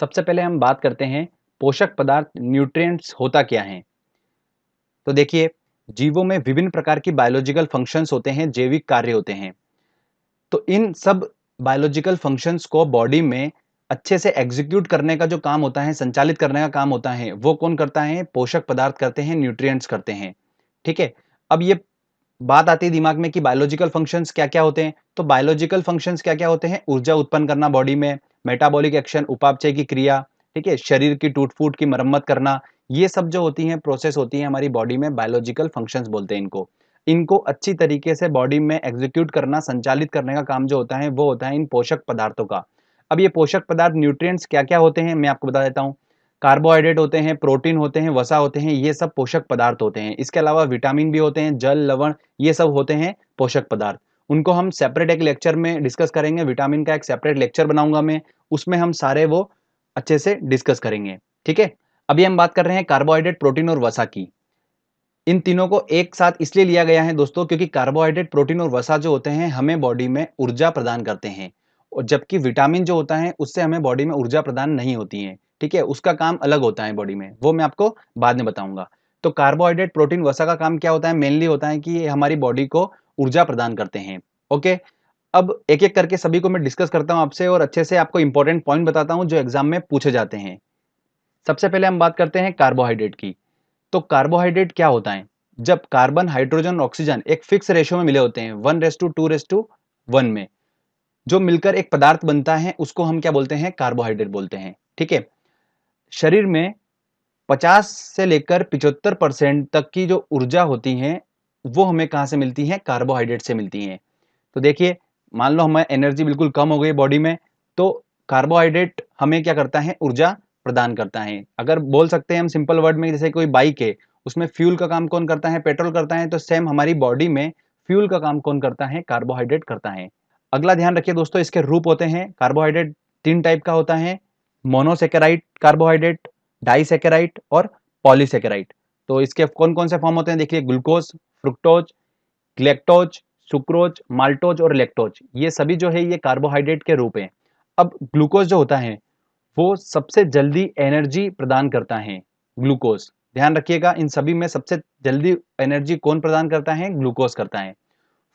सबसे पहले हम बात करते हैं पोषक पदार्थ न्यूट्रिएंट्स होता क्या है। तो देखिए, जीवों में विभिन्न प्रकार की बायोलॉजिकल फंक्शंस होते हैं, जैविक कार्य होते हैं। तो इन सब बायोलॉजिकल फंक्शंस को बॉडी में अच्छे से एग्जीक्यूट करने का जो काम होता है, संचालित करने का काम होता है, वो कौन करता है? पोषक पदार्थ करते हैं, न्यूट्रिएंट्स करते हैं। ठीक है। अब ये बात आती है दिमाग में कि बायोलॉजिकल फंक्शंस क्या-क्या होते हैं। तो बायोलॉजिकल फंक्शंस क्या-क्या होते हैं? ऊर्जा उत्पन्न करना बॉडी में, मेटाबॉलिक एक्शन, उपापचय की क्रिया, ठीक है, शरीर की टूट-फूट की मरम्मत करना, ये सब जो होती हैं प्रोसेस होती है हमारी बॉडी में, बायोलॉजिकल फंक्शंस बोलते हैं इनको। इनको अच्छी तरीके से बॉडी में एग्जीक्यूट करना, संचालित करने का काम जो होता है वो होता है इन पोषक पदार्थों का। अब ये पोषक पदार्थ न्यूट्रिएंट्स क्या-क्या होते हैं मैं आपको बता देता हूँ। कार्बोहाइड्रेट होते हैं, प्रोटीन होते हैं, वसा होते हैं, ये सब पोषक पदार्थ होते हैं। इसके अलावा विटामिन भी होते हैं, जल, लवण, ये सब होते हैं पोषक पदार्थ। उनको हम सेपरेट एक लेक्चर में डिस्कस करेंगे। विटामिन का एक सेपरेट लेक्चर बनाऊंगा मैं, उसमें हम सारे वो अच्छे से डिस्कस करेंगे। ठीक है। अभी हम बात कर रहे हैं कार्बोहाइड्रेट, प्रोटीन और वसा की। इन तीनों को एक साथ इसलिए लिया गया है दोस्तों, क्योंकि कार्बोहाइड्रेट, प्रोटीन और वसा जो होते हैं हमें बॉडी में ऊर्जा प्रदान करते हैं, और जबकि विटामिन जो होता है उससे हमें बॉडी में ऊर्जा प्रदान नहीं होती है। ठीक है, उसका काम अलग होता है बॉडी में, वो मैं आपको बाद में बताऊंगा। तो कार्बोहाइड्रेट, प्रोटीन, वसा का काम क्या होता है? मेनली होता है कि ये हमारी बॉडी को ऊर्जा प्रदान करते हैं। ओके। अब एक एक करके सभी को मैं डिस्कस करता हूं आपसे, और अच्छे से आपको इंपॉर्टेंट पॉइंट बताता हूं जो एग्जाम में पूछे जाते हैं। सबसे पहले हम बात करते हैं कार्बोहाइड्रेट की। तो कार्बोहाइड्रेट क्या होता है? जब कार्बन, हाइड्रोजन, ऑक्सीजन एक फिक्स रेशियो में मिले होते हैं, 1:2:1 में, जो मिलकर एक पदार्थ बनता है, उसको हम क्या बोलते हैं? कार्बोहाइड्रेट बोलते हैं। ठीक है। शरीर में 50 से लेकर 75% तक की जो ऊर्जा होती है वो हमें कहां से मिलती है? कार्बोहाइड्रेट से मिलती है। तो देखिए, मान लो हमें एनर्जी बिल्कुल कम हो गई बॉडी में, तो कार्बोहाइड्रेट हमें क्या करता है? ऊर्जा प्रदान करता है। अगर बोल सकते हैं हम सिंपल वर्ड में, जैसे कोई बाइक है, उसमें फ्यूल का काम कौन करता है? पेट्रोल करता है। तो सेम हमारी बॉडी में फ्यूल का काम कौन करता है? कार्बोहाइड्रेट करता है। अगला ध्यान रखिए दोस्तों, इसके रूप होते हैं। कार्बोहाइड्रेट 3 टाइप का होता है: मोनोसेकेराइड कार्बोहाइड्रेट, डाइसेकेराइड और पॉलीसेकेराइड। तो इसके कौन कौन से फॉर्म होते हैं? देखिए, glucose, fructose, galactose, sucrose, maltose और लैक्टोज, ये सभी जो है ये कार्बोहाइड्रेट के रूप हैं। अब ग्लूकोज जो होता है वो सबसे जल्दी एनर्जी प्रदान करता है। ग्लूकोज, ध्यान रखिएगा, इन सभी में सबसे जल्दी एनर्जी कौन प्रदान करता है? ग्लूकोज करता है।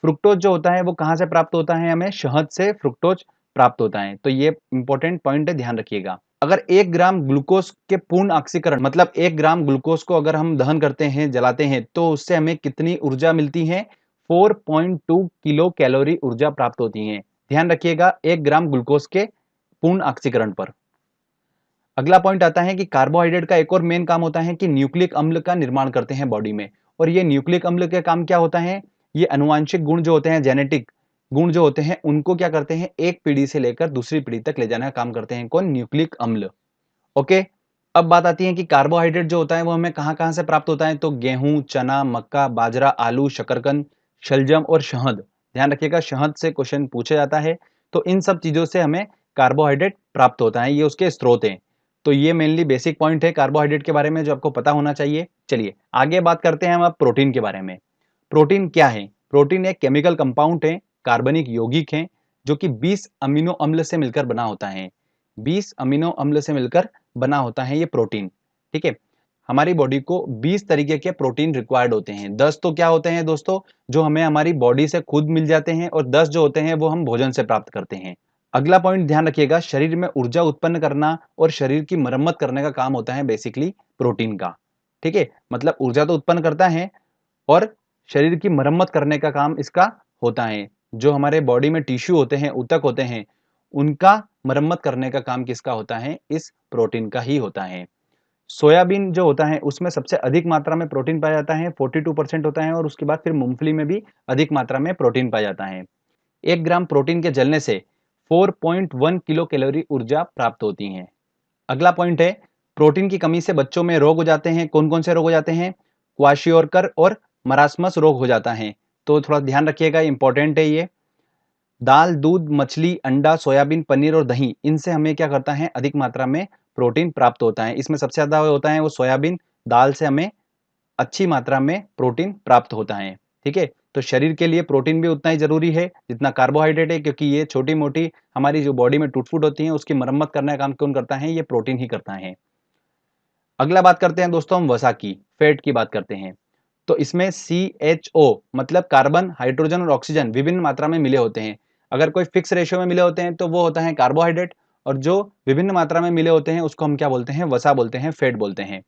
फ्रुक्टोज जो होता है वो कहां से प्राप्त होता है? हमें शहद से फ्रुक्टोज प्राप्त होता है। तो ये इंपॉर्टेंट पॉइंट है, ध्यान रखिएगा। अगर 1 ग्राम ग्लूकोज के पूर्ण ऑक्सीकरण, मतलब 1 ग्राम ग्लूकोज को अगर हम दहन करते हैं, जलाते हैं, तो उससे हमें कितनी ऊर्जा मिलती है? 4.2 किलो कैलोरी ऊर्जा प्राप्त होती है। ध्यान रखिएगा, 1 ग्राम ग्लूकोज के पूर्ण ऑक्सीकरण पर। अगला पॉइंट आता है कि कार्बोहाइड्रेट का एक और मेन काम होता है कि न्यूक्लिक अम्ल का निर्माण करते हैं बॉडी में। और ये न्यूक्लिक अम्ल के काम क्या होता है? ये अनुवांशिक गुण जो होते हैं, जेनेटिक गुण जो होते हैं, उनको क्या करते हैं? एक पीढ़ी से लेकर दूसरी पीढ़ी तक ले जाने का काम करते हैं। कौन? न्यूक्लिक अम्ल। ओके। अब बात आती है कि कार्बोहाइड्रेट जो होता है वो हमें कहां कहां से प्राप्त होता है। तो गेहूं, चना, मक्का, बाजरा, आलू, शकरकंद, शलजम और शहद। ध्यान रखिएगा, शहद से क्वेश्चन पूछा जाता है। तो इन सब चीजों से हमें कार्बोहाइड्रेट प्राप्त होता है, ये उसके स्रोत हैं। तो ये मेनली बेसिक पॉइंट है कार्बोहाइड्रेट के बारे में जो आपको पता होना चाहिए। चलिए आगे बात करते हैं हम अब प्रोटीन के बारे में। प्रोटीन क्या है? प्रोटीन एक केमिकल कंपाउंड है, कार्बनिक यौगिक है, जो कि 20 अमीनो अम्ल से मिलकर बना होता है। 20 अमीनो अम्ल से मिलकर बना होता है ये प्रोटीन। ठीक है। हमारी बॉडी को 20 तरीके के प्रोटीन रिक्वायर्ड होते हैं। 10 तो क्या होते हैं दोस्तों? जो हमें हमारी बॉडी से खुद मिल जाते हैं, और 10 जो होते हैं वो हम भोजन से प्राप्त करते हैं। अगला पॉइंट ध्यान रखिएगा, शरीर में ऊर्जा उत्पन्न करना और शरीर की मरम्मत करने का काम होता है बेसिकली प्रोटीन का। ठीक है, मतलब ऊर्जा तो उत्पन्न करता है, और शरीर की मरम्मत करने का काम इसका होता है। जो हमारे बॉडी में टिश्यू होते हैं, ऊतक होते हैं, उनका मरम्मत करने का काम किसका होता है? इस प्रोटीन का ही होता है। सोयाबीन जो होता है उसमें सबसे अधिक मात्रा में प्रोटीन पाया जाता है, 42% होता है, और उसके बाद फिर मूंगफली में भी अधिक मात्रा में प्रोटीन पाया जाता है। 1 ग्राम प्रोटीन के जलने से 4.1 किलो कैलोरी ऊर्जा प्राप्त होती है। अगला पॉइंट है, प्रोटीन की कमी से बच्चों में रोग हो जाते हैं। कौन कौन से रोग हो जाते हैं? क्वाशियोरकर और मरासमस रोग हो जाता है। तो थोड़ा ध्यान रखिएगा, इंपॉर्टेंट है ये। दाल, दूध, मछली, अंडा, सोयाबीन, पनीर और दही, इनसे हमें क्या करता है? अधिक मात्रा में प्रोटीन प्राप्त होता है। इसमें सबसे ज्यादा होता है वो सोयाबीन, दाल से हमें अच्छी मात्रा में प्रोटीन प्राप्त होता है। ठीक है। तो शरीर के लिए प्रोटीन भी उतना ही जरूरी है जितना कार्बोहाइड्रेट है, क्योंकि ये छोटी मोटी हमारी जो बॉडी में टूट फूट होती है उसकी मरम्मत करने का काम कौन करता है? ये प्रोटीन ही करता है। अगला बात करते हैं दोस्तों हम वसा की, फैट की बात करते हैं। तो इसमें CHO मतलब कार्बन, हाइड्रोजन और ऑक्सीजन विभिन्न मात्रा में मिले होते हैं। अगर कोई फिक्स रेशियो में मिले होते हैं तो वो होता है कार्बोहाइड्रेट, और जो विभिन्न मात्रा में मिले होते हैं उसको हम क्या बोलते हैं? वसा बोलते हैं, फैट बोलते हैं।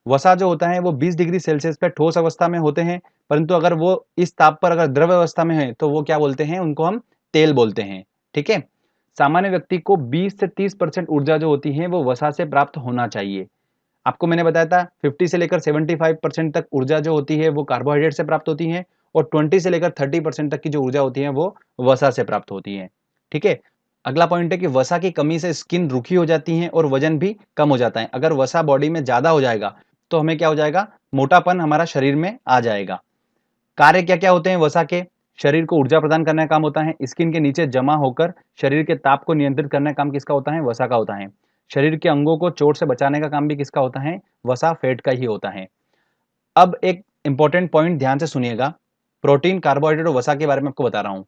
वसा जो होता है वो 20 डिग्री सेल्सियस पे ठोस अवस्था में होते हैं, परंतु अगर वो इस ताप पर अगर द्रव अवस्था में है तो वो क्या बोलते हैं? उनको हम तेल बोलते हैं। ठीक है। सामान्य व्यक्ति को 20 से 30% ऊर्जा जो होती है वो वसा से प्राप्त होना चाहिए। आपको मैंने बताया था 50 से लेकर 75% तक ऊर्जा जो होती है वो कार्बोहाइड्रेट से प्राप्त होती है, और 20 से लेकर 30% तक की जो ऊर्जा होती है वो वसा से प्राप्त होती है। ठीक है। अगला पॉइंट है कि वसा की कमी से स्किन रूखी हो जाती है और वजन भी कम हो जाता है। अगर वसा बॉडी में ज्यादा हो जाएगा तो हमें क्या हो जाएगा? मोटापन हमारा शरीर में आ जाएगा। कार्य क्या क्या होते हैं वसा के? शरीर को ऊर्जा प्रदान करने का काम होता है, स्किन के नीचे जमा होकर शरीर के ताप को नियंत्रित करने का काम किसका होता है? वसा का होता है। शरीर के अंगों को चोट से बचाने का काम भी किसका होता है? वसा, फैट का ही होता है। अब एक इंपॉर्टेंट पॉइंट ध्यान से सुनिएगा, प्रोटीन, कार्बोहाइड्रेट और वसा के बारे में आपको बता रहा हूं।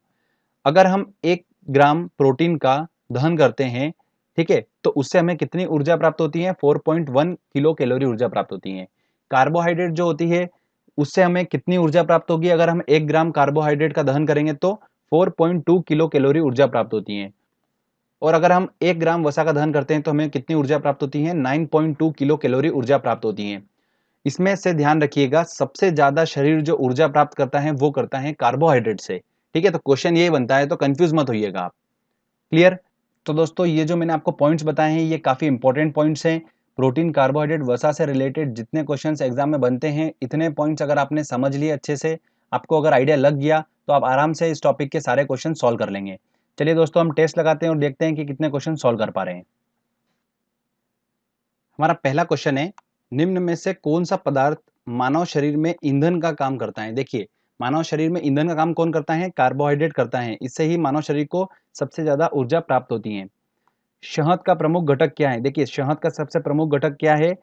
अगर हम 1 ग्राम प्रोटीन का दहन करते हैं, ठीक है, तो उससे हमें कितनी ऊर्जा प्राप्त होती है? 4.1 किलो कैलोरी ऊर्जा प्राप्त होती है। कार्बोहाइड्रेट जो होती है उससे हमें कितनी ऊर्जा प्राप्त होगी? अगर हम 1 ग्राम कार्बोहाइड्रेट का दहन करेंगे तो 4.2 किलो कैलोरी ऊर्जा प्राप्त होती है। और अगर हम 1 ग्राम वसा का दहन करते हैं तो हमें कितनी ऊर्जा प्राप्त होती है? 9.2 किलो कैलोरी ऊर्जा प्राप्त होती है। इसमें से ध्यान रखिएगा, सबसे ज्यादा शरीर जो ऊर्जा प्राप्त करता है वो करता है कार्बोहाइड्रेट से। ठीक है, तो क्वेश्चन ये बनता है, तो कंफ्यूज मत होइएगा आप। क्लियर? तो दोस्तों ये जो मैंने आपको पॉइंट्स बताए हैं ये काफी इंपॉर्टेंट पॉइंट्स हैं। प्रोटीन, कार्बोहाइड्रेट, वसा से रिलेटेड जितने क्वेश्चंस एग्जाम में बनते हैं, इतने पॉइंट्स अगर आपने समझ लिए अच्छे से, आपको अगर आइडिया लग गया तो आप आराम से इस टॉपिक के सारे क्वेश्चन सॉल्व कर लेंगे। चलिए दोस्तों हम टेस्ट लगाते हैं और देखते हैं कि कितने क्वेश्चन सॉल्व कर पा रहे हैं। हमारा पहला क्वेश्चन है, निम्न में से कौन सा पदार्थ मानव शरीर में ईंधन का काम करता है? देखिए, मानव शरीर में ईंधन का काम कौन करता है? कार्बोहाइड्रेट करता है। इससे ही मानव शरीर को सबसे ज्यादा ऊर्जा प्राप्त होती है। शहद का प्रमुख घटक क्या है? देखिए, शहद का सबसे प्रमुख घटक क्या है?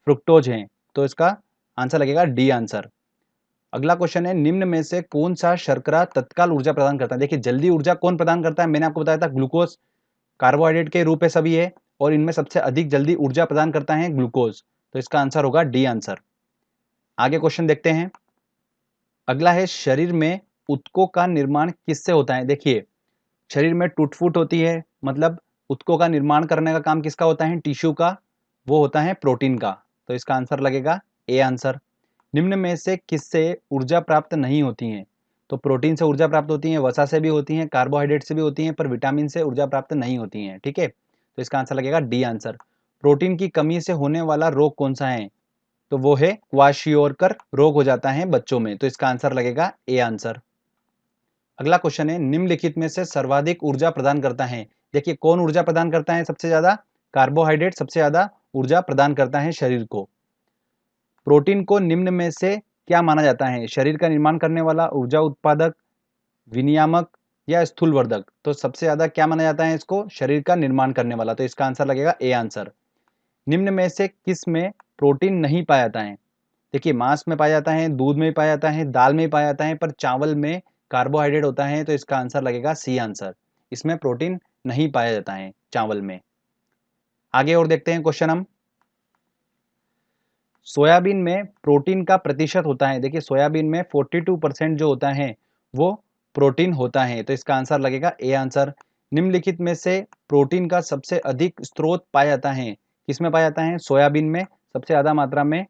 फ्रुक्टोज है। तो इसका आंसर लगेगा डी आंसर। अगला क्वेश्चन है, निम्न में से कौन सा शर्करा तत्काल ऊर्जा प्रदान करता है? देखिए, जल्दी ऊर्जा कौन प्रदान करता है? मैंने आपको बताया था ग्लूकोज कार्बोहाइड्रेट के रूप में सभी है, और इनमें सबसे अधिक जल्दी ऊर्जा प्रदान करता है ग्लूकोज। तो इसका आंसर होगा डी आंसर। आगे क्वेश्चन देखते हैं। अगला है, शरीर में ऊतकों का निर्माण किससे होता है? देखिए, शरीर में टूट फूट होती है, मतलब ऊतकों का निर्माण करने का काम किसका होता है? टिश्यू का। वो होता है प्रोटीन का। तो इसका आंसर लगेगा ए आंसर। निम्न में से किससे ऊर्जा प्राप्त नहीं होती है? तो प्रोटीन से ऊर्जा प्राप्त होती है, वसा से भी होती है, कार्बोहाइड्रेट से भी होती है, पर विटामिन से ऊर्जा प्राप्त नहीं होती है। ठीक है, तो इसका आंसर लगेगा डी आंसर। प्रोटीन की कमी से होने वाला रोग कौन सा है? तो वो है क्वाशियोरकर रोग हो जाता है बच्चों में। तो इसका आंसर लगेगा ए आंसर। अगला क्वेश्चन है, निम्नलिखित में से सर्वाधिक ऊर्जा प्रदान करता है? देखिए, कौन ऊर्जा प्रदान करता है सबसे ज्यादा? कार्बोहाइड्रेट सबसे ज्यादा ऊर्जा प्रदान करता है शरीर को। प्रोटीन को निम्न में से क्या माना जाता है? शरीर का निर्माण करने वाला, ऊर्जा उत्पादक, विनियामक या स्थूलवर्धक? तो सबसे ज्यादा क्या माना जाता है इसको? शरीर का निर्माण करने वाला। तो इसका आंसर लगेगा ए आंसर। निम्न में से किस में प्रोटीन नहीं पाया जाता है? देखिए, मांस में पाया जाता है, दूध में पाया जाता है, दाल में पाया जाता है, पर चावल में कार्बोहाइड्रेट होता है। तो इसका आंसर लगेगा सी आंसर। इसमें प्रोटीन नहीं पाया जाता है चावल में। आगे और देखते हैं क्वेश्चन हम। सोयाबीन में प्रोटीन का प्रतिशत होता है? देखिए, सोयाबीन में 42% जो होता है वो प्रोटीन होता है। तो इसका आंसर लगेगा ए आंसर। निम्नलिखित में से प्रोटीन का सबसे अधिक स्रोत पाया जाता है किसमें पाया जाता है? सोयाबीन में सबसे ज्यादा मात्रा में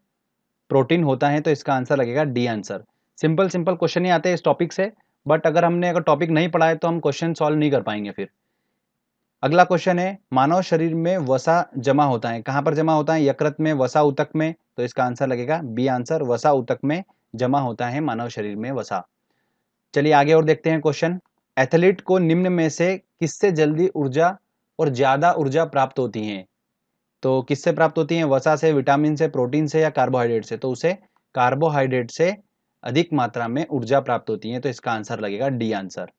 प्रोटीन होता है। तो इसका आंसर लगेगा D answer. Simple simple question ही आते हैं इस टॉपिक से, बट अगर टॉपिक नहीं पढ़ा है तो हम क्वेश्चन सॉल्व नहीं कर पाएंगे फिर। अगला क्वेश्चन है, मानव शरीर में वसा जमा होता है, कहां पर जमा होता है? यकृत में, वसा ऊतक में। तो इसका आंसर लगेगा बी आंसर, वसा ऊतक में जमा होता है मानव शरीर में वसा। चलिए आगे और देखते हैं क्वेश्चन। एथलीट को निम्न में से किससे जल्दी ऊर्जा और ज्यादा ऊर्जा प्राप्त होती है? तो किससे प्राप्त होती है? वसा से, विटामिन से, प्रोटीन से या कार्बोहाइड्रेट से? तो उसे कार्बोहाइड्रेट से अधिक मात्रा में ऊर्जा प्राप्त होती है। तो इसका आंसर लगेगा डी आंसर।